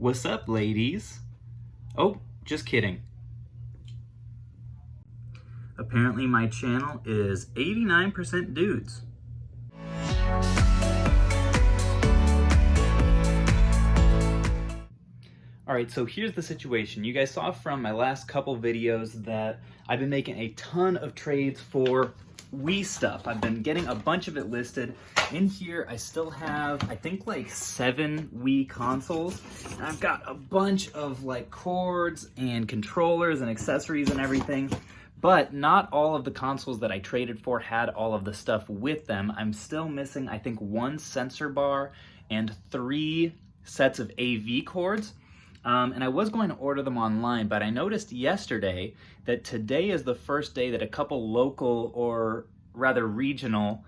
What's up, ladies? Oh, just kidding. Apparently my channel is 89% dudes. Alright, so here's the situation. You guys saw from my last couple videos that I've been making a ton of trades for Wii stuff. I've been getting a bunch of it listed. In here, I still have, I think, like 7 Wii consoles. And I've got a bunch of like cords and controllers and accessories and everything. But not all of the consoles that I traded for had all of the stuff with them. I'm still missing, I think, 1 sensor bar and 3 sets of AV cords. And I was going to order them online, but I noticed yesterday that today is the first day that a couple local, or rather regional,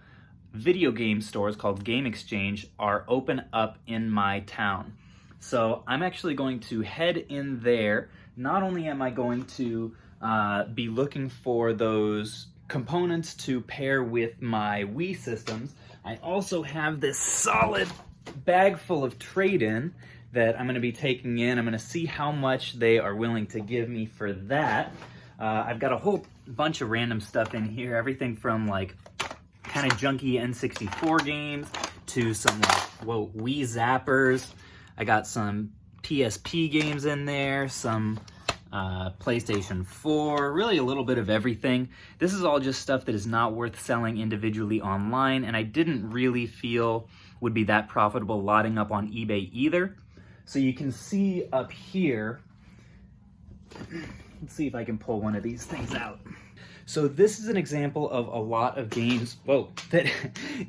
video game stores called Game Exchange are open up in my town. So I'm actually going to head in there. Not only am I going to be looking for those components to pair with my Wii systems, I also have this solid bag full of trade-in that I'm going to be taking in. I'm going to see how much they are willing to give me for that. I've got a whole bunch of random stuff in here, everything from like kind of junky N64 games to some like, whoa, Wii zappers. I got some PSP games in there, some PlayStation 4, really a little bit of everything. This is all just stuff that is not worth selling individually online, and I didn't really feel would be that profitable lotting up on eBay either. So you can see up here, let's see if I can pull one of these things out. So this is an example of a lot of games, whoa, that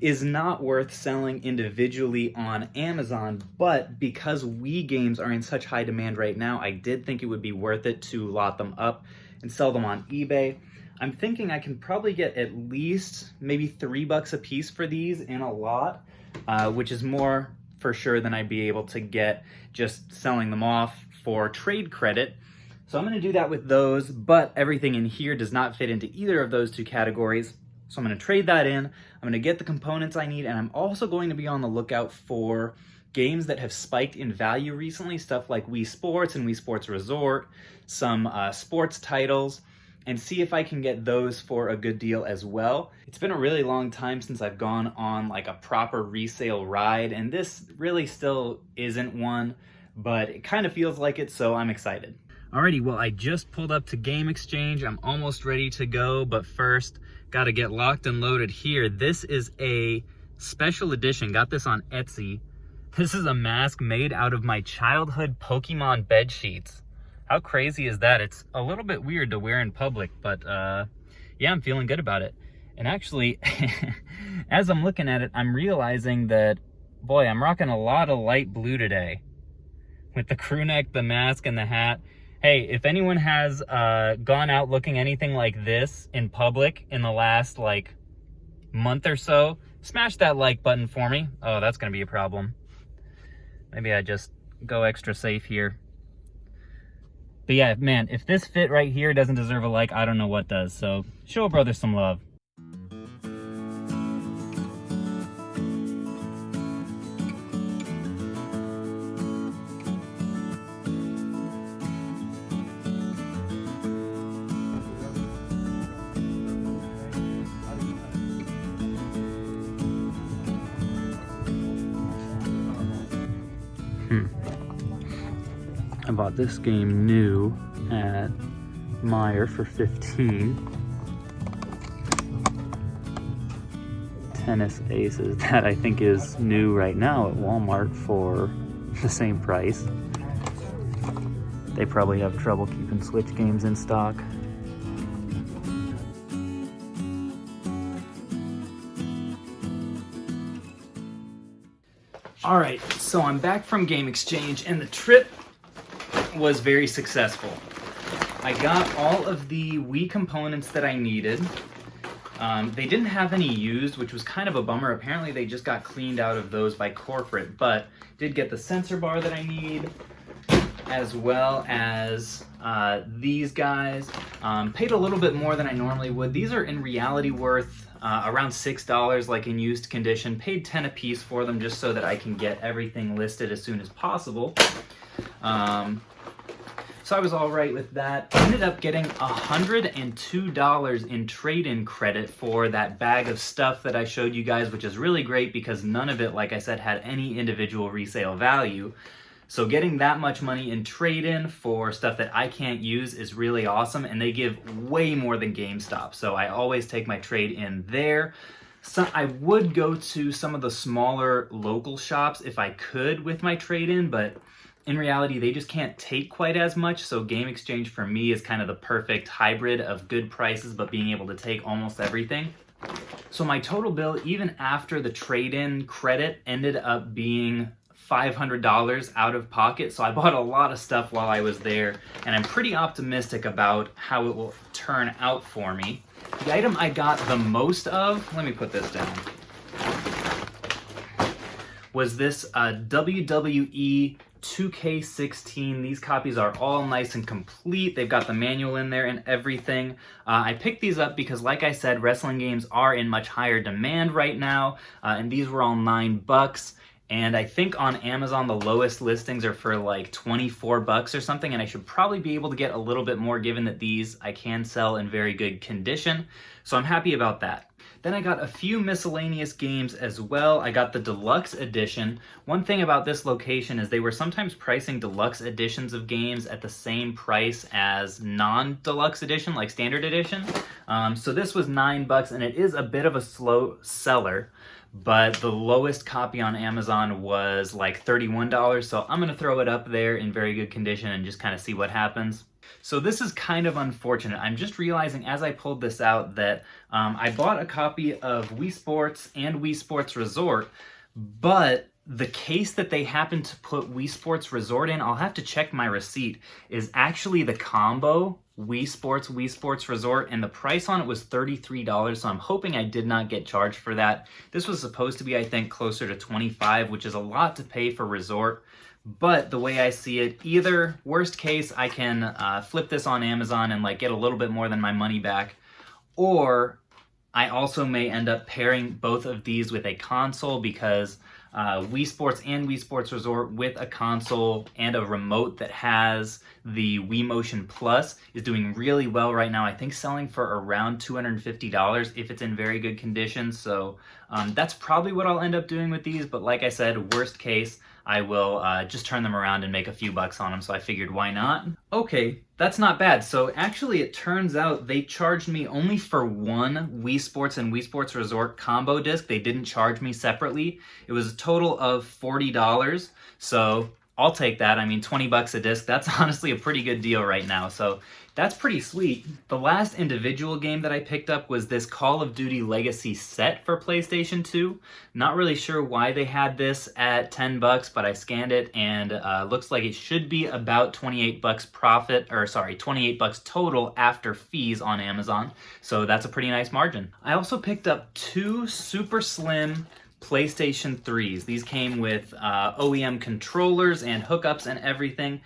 is not worth selling individually on Amazon, but because Wii games are in such high demand right now, I did think it would be worth it to lot them up and sell them on eBay. I'm thinking I can probably get at least maybe $3 a piece for these in a lot, which is more for sure than I'd be able to get just selling them off for trade credit. So I'm going to do that with those, but everything in here does not fit into either of those two categories. So I'm going to trade that in. I'm going to get the components I need, and I'm also going to be on the lookout for games that have spiked in value recently, stuff like Wii Sports and Wii Sports Resort, some sports titles, and see if I can get those for a good deal as well. It's been a really long time since I've gone on like a proper resale ride, and this really still isn't one, but it kind of feels like it, so I'm excited. Alrighty, well, I just pulled up to Game Exchange. I'm almost ready to go, but first, gotta get locked and loaded here. This is a special edition. Got this on Etsy. This is a mask made out of my childhood Pokemon bed sheets. How crazy is that? It's a little bit weird to wear in public, but yeah, I'm feeling good about it. And actually, as I'm looking at it, I'm realizing that, boy, I'm rocking a lot of light blue today. With the crew neck, the mask, and the hat. Hey, if anyone has gone out looking anything like this in public in the last, like, month or so, smash that like button for me. Oh, that's going to be a problem. Maybe I just go extra safe here. But yeah, man, if this fit right here doesn't deserve a like, I don't know what does. So show a brother some love. I bought this game new at Meijer for $15. Tennis Aces, that I think is new right now at Walmart for the same price. They probably have trouble keeping Switch games in stock. All right, so I'm back from Game Exchange, and the trip was very successful. I got all of the Wii components that I needed. They didn't have any used, which was kind of a bummer. Apparently they just got cleaned out of those by corporate, but did get the sensor bar that I need. as well as these guys. Paid a little bit more than I normally would. These are in reality worth around $6, like in used condition. Paid 10 a piece for them just so that I can get everything listed as soon as possible. So I was all right with that. Ended up getting $102 in trade-in credit for that bag of stuff that I showed you guys, which is really great because none of it, like I said, had any individual resale value. So getting that much money in trade-in for stuff that I can't use is really awesome, and they give way more than GameStop. So I always take my trade-in there. So I would go to some of the smaller local shops if I could with my trade-in, but in reality, they just can't take quite as much, so Game Exchange for me is kind of the perfect hybrid of good prices but being able to take almost everything. So my total bill, even after the trade-in credit, ended up being $500 out of pocket, so I bought a lot of stuff while I was there, and I'm pretty optimistic about how it will turn out for me. The item I got the most of, let me put this down, was this WWE 2K16. These copies are all nice and complete. They've got the manual in there and everything. I picked these up because, like I said, wrestling games are in much higher demand right now, and these were all $9. And I think on Amazon the lowest listings are for like $24 or something, and I should probably be able to get a little bit more given that these I can sell in very good condition. So I'm happy about that. Then I got a few miscellaneous games as well. I got the deluxe edition. One thing about this location is they were sometimes pricing deluxe editions of games at the same price as non-deluxe edition, like standard edition. So this was $9, and it is a bit of a slow seller, but the lowest copy on Amazon was like $31, so I'm gonna throw it up there in very good condition and just kind of see what happens. So this is kind of unfortunate. I'm just realizing as I pulled this out that I bought a copy of Wii Sports and Wii Sports Resort, but the case that they happened to put Wii Sports Resort in, I'll have to check my receipt, is actually the combo Wii Sports Resort, and the price on it was $33, so I'm hoping I did not get charged for that. This was supposed to be, I think, closer to $25, which is a lot to pay for Resort. But the way I see it, either worst case, I can flip this on Amazon and like get a little bit more than my money back, or I also may end up pairing both of these with a console because Wii Sports and Wii Sports Resort with a console and a remote that has the Wii Motion Plus is doing really well right now. I think selling for around $250 if it's in very good condition. So that's probably what I'll end up doing with these. But like I said, worst case, I will just turn them around and make a few bucks on them. So I figured, why not? Okay, that's not bad. So actually, it turns out they charged me only for one Wii Sports and Wii Sports Resort combo disc. They didn't charge me separately. It was a total of $40. So I'll take that. I mean, $20 a disc, that's honestly a pretty good deal right now. So that's pretty sweet. The last individual game that I picked up was this Call of Duty Legacy set for PlayStation 2. Not really sure why they had this at $10, but I scanned it and looks like it should be about $28 profit, or sorry, $28 total after fees on Amazon. So that's a pretty nice margin. I also picked up two super slim PlayStation 3s. These came with OEM controllers and hookups and everything.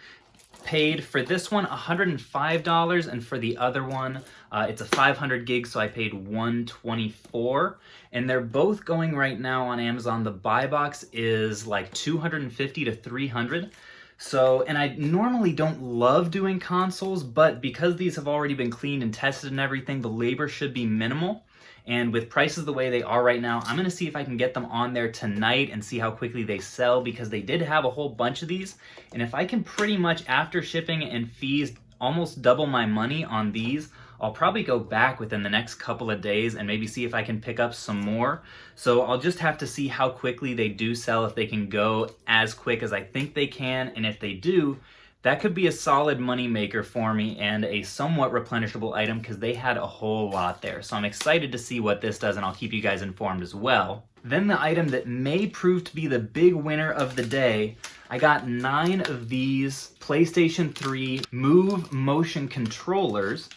Paid for this one $105, and for the other one it's a 500 gig, so I paid $124, and they're both going right now on Amazon. The buy box is like $250 to $300. So, and I normally don't love doing consoles, but because these have already been cleaned and tested and everything, the labor should be minimal. And with prices the way they are right now, I'm going to see if I can get them on there tonight and see how quickly they sell, because they did have a whole bunch of these. And if I can pretty much, after shipping and fees, almost double my money on these, I'll probably go back within the next couple of days and maybe see if I can pick up some more. So I'll just have to see how quickly they do sell, if they can go as quick as I think they can. And if they do, that could be a solid money maker for me and a somewhat replenishable item, because they had a whole lot there. So I'm excited to see what this does, and I'll keep you guys informed as well. Then the item that may prove to be the big winner of the day, I got 9 of these PlayStation 3 Move motion controllers.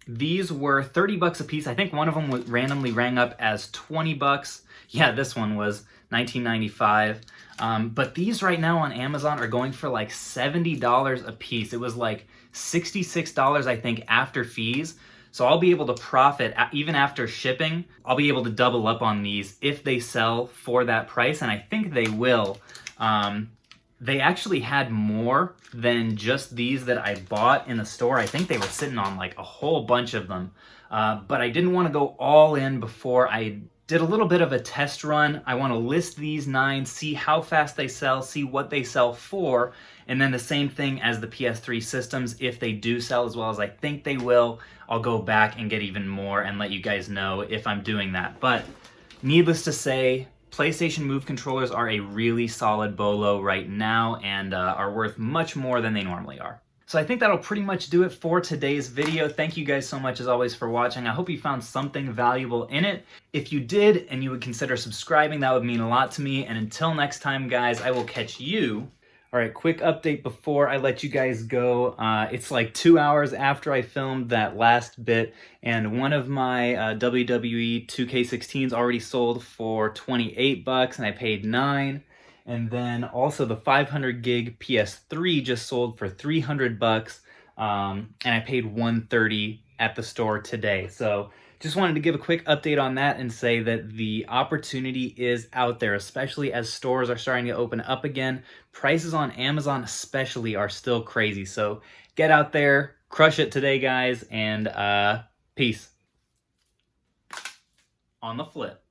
These were 30 bucks a piece. I think one of them was randomly rang up as 20 bucks. Yeah, this one was 19.95. But these right now on Amazon are going for like $70 a piece. It was like $66, I think, after fees. So I'll be able to profit even after shipping. I'll be able to double up on these if they sell for that price, and I think they will. They actually had more than just these that I bought in the store. I think they were sitting on like a whole bunch of them. But I didn't want to go all in before I did a little bit of a test run. I want to list these 9, see how fast they sell, see what they sell for, and then the same thing as the PS3 systems. If they do sell as well as I think they will, I'll go back and get even more and let you guys know if I'm doing that. But needless to say, PlayStation Move controllers are a really solid BOLO right now and are worth much more than they normally are. So I think that'll pretty much do it for today's video. Thank you guys so much as always for watching. I hope you found something valuable in it. If you did and you would consider subscribing, that would mean a lot to me. And until next time, guys, I will catch you. All right, quick update before I let you guys go. It's like 2 hours after I filmed that last bit, and one of my WWE 2K16s already sold for 28 bucks, and I paid 9. And then also the 500 gig PS3 just sold for 300 bucks, and I paid 130 at the store today. So just wanted to give a quick update on that and say that the opportunity is out there, especially as stores are starting to open up again. Prices on Amazon especially are still crazy. So get out there, crush it today, guys, and peace. On the flip.